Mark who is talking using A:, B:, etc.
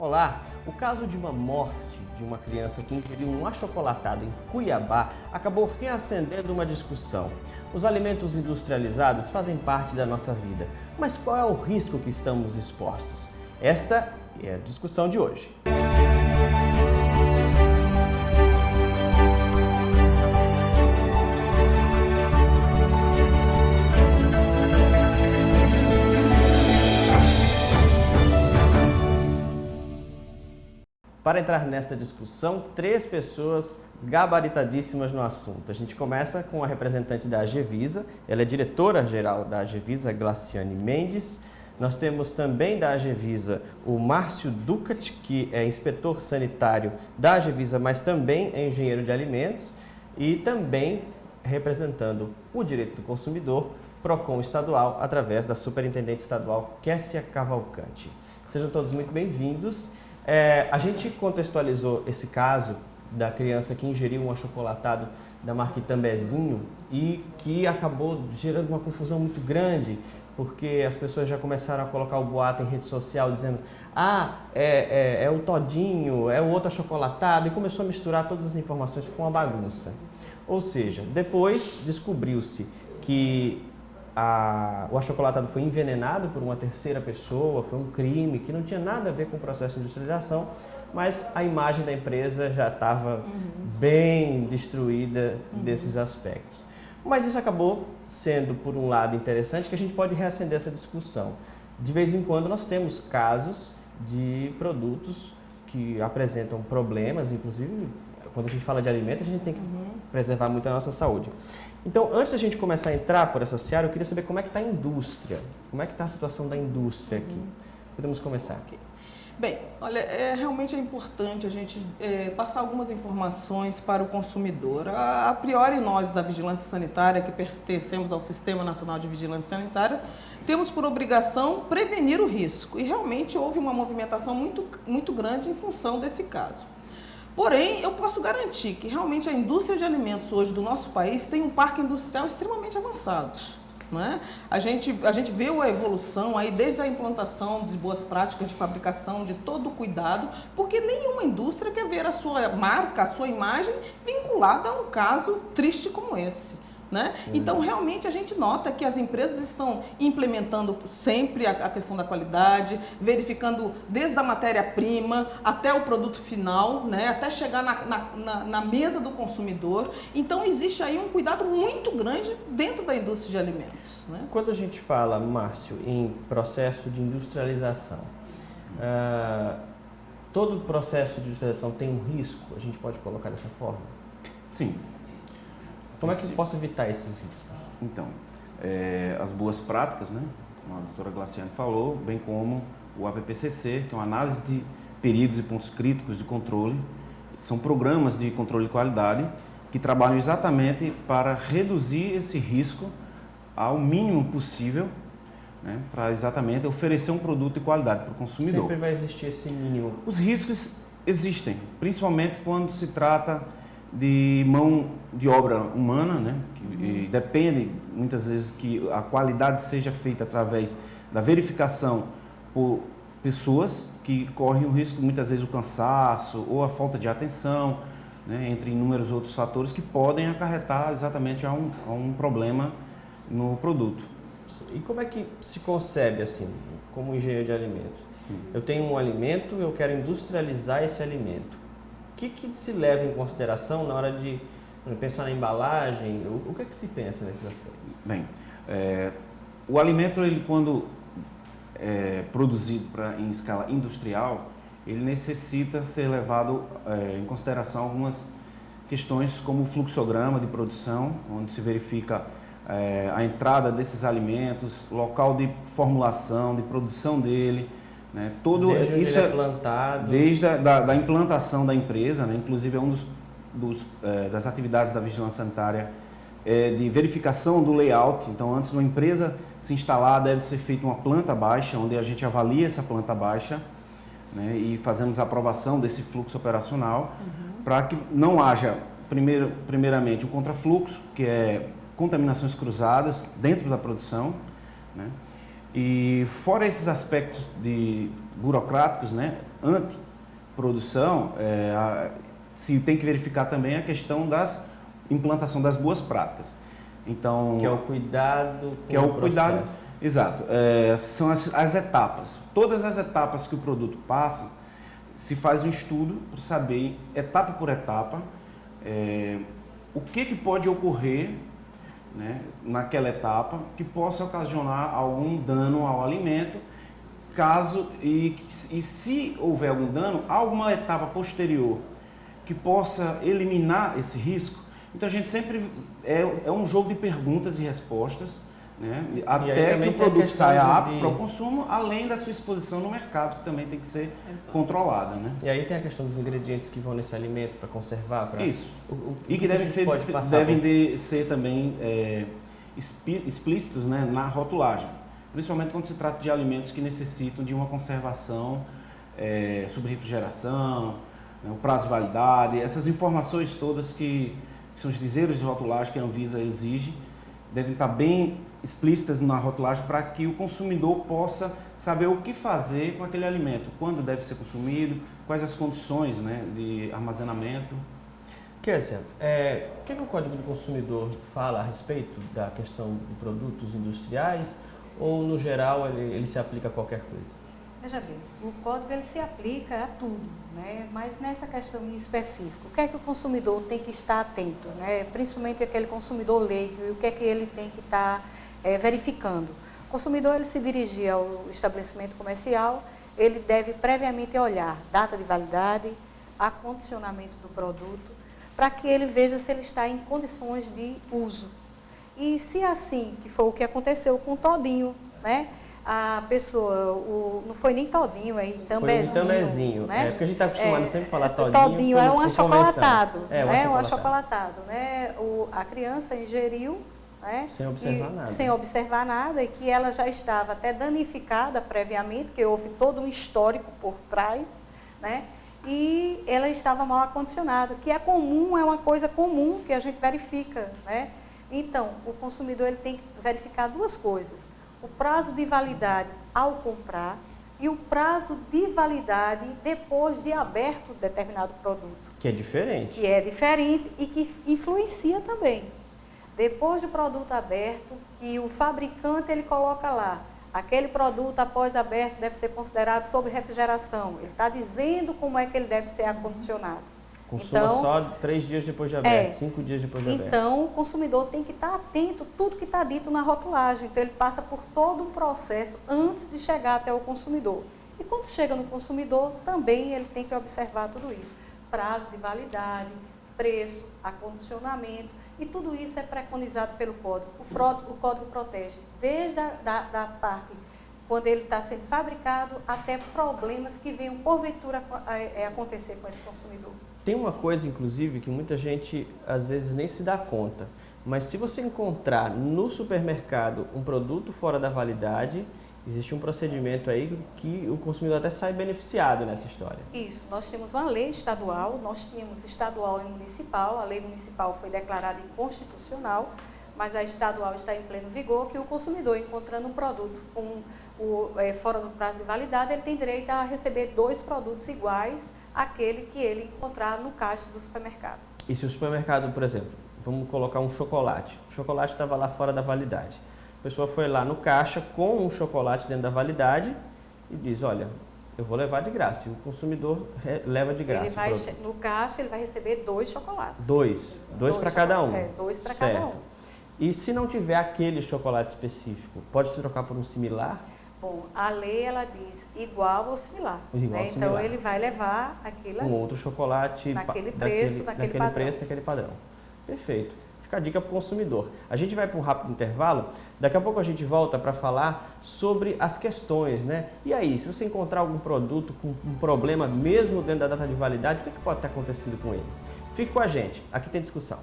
A: Olá! O caso de uma morte de uma criança que ingeriu um achocolatado em Cuiabá acabou reacendendo uma discussão. Os alimentos industrializados fazem parte da nossa vida, mas qual é o risco que estamos expostos? Esta é a discussão de hoje. Para entrar nesta discussão, três pessoas gabaritadíssimas no assunto. A gente começa com a representante da AGEVISA, ela é diretora-geral da AGEVISA, Glaciane Mendes. Nós temos também da AGEVISA o Márcio Ducat, que é inspetor sanitário da AGEVISA, mas também é engenheiro de alimentos, e também representando o direito do consumidor, PROCON estadual, através da superintendente estadual Kessia Cavalcante. Sejam todos muito bem-vindos. A gente contextualizou esse caso da criança que ingeriu um achocolatado da marca Itambezinho e que acabou gerando uma confusão muito grande, porque as pessoas já começaram a colocar o boato em rede social dizendo é o todinho, é o outro achocolatado, e começou a misturar todas as informações com uma bagunça. Ou seja, depois descobriu-se que o achocolatado foi envenenado por uma terceira pessoa, foi um crime que não tinha nada a ver com o processo de industrialização, mas a imagem da empresa já estava bem destruída desses aspectos. Mas isso acabou sendo, por um lado, interessante, que a gente pode reacender essa discussão. De vez em quando nós temos casos de produtos que apresentam problemas, inclusive quando a gente fala de alimentos, a gente tem que preservar muito a nossa saúde. Então, antes da gente começar a entrar por essa seara, eu queria saber como é que está a indústria, como é que está a situação da indústria aqui. Podemos começar.
B: Okay. Bem, olha, realmente é importante a gente passar algumas informações para o consumidor. A priori, nós da Vigilância Sanitária, que pertencemos ao Sistema Nacional de Vigilância Sanitária, temos por obrigação prevenir o risco. E realmente houve uma movimentação muito grande em função desse caso. Porém, eu posso garantir que realmente a indústria de alimentos hoje do nosso país tem um parque industrial extremamente avançado. Não é? A gente viu a evolução aí desde a implantação de boas práticas de fabricação, de todo o cuidado, porque nenhuma indústria quer ver a sua marca, a sua imagem vinculada a um caso triste como esse. Né? Então, realmente, a gente nota que as empresas estão implementando sempre a questão da qualidade, verificando desde a matéria-prima até o produto final, né? Até chegar na mesa do consumidor. Então, existe aí um cuidado muito grande dentro da indústria de alimentos. Né?
A: Quando a gente fala, Márcio, em processo de industrialização, todo processo de industrialização tem um risco? A gente pode colocar dessa forma?
C: Sim.
A: Como é que eu posso evitar esses riscos?
C: Então, as boas práticas, né, como a doutora Glaciane falou, bem como o APPCC, que é uma análise de perigos e pontos críticos de controle, são programas de controle de qualidade que trabalham exatamente para reduzir esse risco ao mínimo possível, né, para exatamente oferecer um produto de qualidade para o consumidor.
A: Sempre vai existir esse mínimo.
C: Os riscos existem, principalmente quando se trata de mão de obra humana, né? Que depende muitas vezes que a qualidade seja feita através da verificação por pessoas que correm o risco, muitas vezes o cansaço ou a falta de atenção, né? Entre inúmeros outros fatores que podem acarretar exatamente a um problema no produto.
A: E como é que se concebe assim, como engenheiro de alimentos? Eu tenho um alimento, eu quero industrializar esse alimento. O que se leva em consideração na hora de pensar na embalagem? O que se pensa nesses aspectos?
C: Bem, o alimento, ele, quando é produzido em escala industrial, ele necessita ser levado em consideração algumas questões como o fluxograma de produção, onde se verifica a entrada desses alimentos, local de formulação, de produção dele, né?
A: Desde isso é plantado.
C: Desde da implantação da empresa, né? Inclusive é um das atividades da vigilância sanitária de verificação do layout. Então, antes de uma empresa se instalar, deve ser feita uma planta baixa, onde a gente avalia essa planta baixa, né? E fazemos a aprovação desse fluxo operacional para que não haja, primeiramente, um contrafluxo, que é contaminações cruzadas dentro da produção, né? E fora esses aspectos burocráticos, né, antiprodução, se tem que verificar também a questão da implantação das boas práticas. Então,
A: que é o cuidado
C: que é o cuidado, exato. São as etapas. Todas as etapas que o produto passa, se faz um estudo para saber, etapa por etapa, o que pode ocorrer, né, naquela etapa que possa ocasionar algum dano ao alimento, e se houver algum dano, alguma etapa posterior que possa eliminar esse risco. Então a gente sempre é um jogo de perguntas e respostas, né, até que o produto saia apto para o consumo, além da sua exposição no mercado, que também tem que ser controlada, né?
A: E aí tem a questão dos ingredientes que vão nesse alimento para conservar?
C: Isso. E que devem ser também explícitos, né, na rotulagem, principalmente quando se trata de alimentos que necessitam de uma conservação sob refrigeração, né, o prazo de validade, essas informações todas que são os dizeres de rotulagem que a Anvisa exige, devem estar bem explícitas na rotulagem para que o consumidor possa saber o que fazer com aquele alimento, quando deve ser consumido, quais as condições, né, de armazenamento.
A: Kézia, o que o Código do Consumidor fala a respeito da questão de produtos industriais ou, no geral, ele se aplica a qualquer coisa?
D: Veja bem, o código ele se aplica a tudo, né? Mas nessa questão em específico, o que é que o consumidor tem que estar atento, né? Principalmente aquele consumidor leigo, e o que é que ele tem que estar verificando. O consumidor ele se dirigir ao estabelecimento comercial, ele deve previamente olhar data de validade, acondicionamento do produto, para que ele veja se ele está em condições de uso. E se assim, que foi o que aconteceu com o todinho, né? A pessoa, não foi nem todinho, é Itambezinho.
A: Foi um Itambezinho, né? Porque a gente está acostumado sempre a falar todinho.
D: Todinho é um achocolatado,
A: um
D: achocolatado, né? A criança ingeriu, né?
A: Sem observar nada.
D: Sem observar nada, e que ela já estava até danificada previamente, que houve todo um histórico por trás, né? E ela estava mal acondicionada, que é comum, é uma coisa comum que a gente verifica, né? Então, o consumidor ele tem que verificar duas coisas: o prazo de validade ao comprar e o prazo de validade depois de aberto determinado produto.
A: Que é diferente.
D: Que é diferente e que influencia também. Depois do produto aberto, e o fabricante ele coloca lá, aquele produto após aberto deve ser considerado sob refrigeração. Ele está dizendo como é que ele deve ser acondicionado.
A: Consuma
D: então,
A: só 3 dias depois de aberto, 5 dias depois de aberto.
D: Então, o consumidor tem que estar atento a tudo que está dito na rotulagem. Então, ele passa por todo um processo antes de chegar até o consumidor. E quando chega no consumidor, também ele tem que observar tudo isso. Prazo de validade, preço, acondicionamento, e tudo isso é preconizado pelo Código. O Código protege desde da parte quando ele está sendo fabricado até problemas que venham porventura acontecer com esse consumidor.
A: Tem uma coisa, inclusive, que muita gente às vezes nem se dá conta, mas se você encontrar no supermercado um produto fora da validade, existe um procedimento aí que o consumidor até sai beneficiado nessa história.
D: Isso, nós temos uma lei estadual, nós tínhamos estadual e municipal, a lei municipal foi declarada inconstitucional, mas a estadual está em pleno vigor, que o consumidor encontrando um produto fora do prazo de validade, ele tem direito a receber 2 produtos iguais àquele que ele encontrar no caixa do supermercado.
A: E se o supermercado, por exemplo, vamos colocar um chocolate, o chocolate estava lá fora da validade, a pessoa foi lá no caixa com um chocolate dentro da validade e diz, olha, eu vou levar de graça, e o consumidor leva de graça.
D: No caixa ele vai receber 2 chocolates.
A: 2 para cada um.
D: 2 para cada um.
A: E se não tiver aquele chocolate específico, pode se trocar por um similar?
D: Bom, a lei ela diz igual ou similar.
A: Igual ou similar.
D: Então ele vai levar aquele
A: outro chocolate
D: naquele preço,
A: naquele padrão. Perfeito. Fica a dica para o consumidor. A gente vai para um rápido intervalo, daqui a pouco a gente volta para falar sobre as questões, né? E aí, se você encontrar algum produto com um problema mesmo dentro da data de validade, o que pode estar acontecendo com ele? Fique com a gente, aqui tem discussão.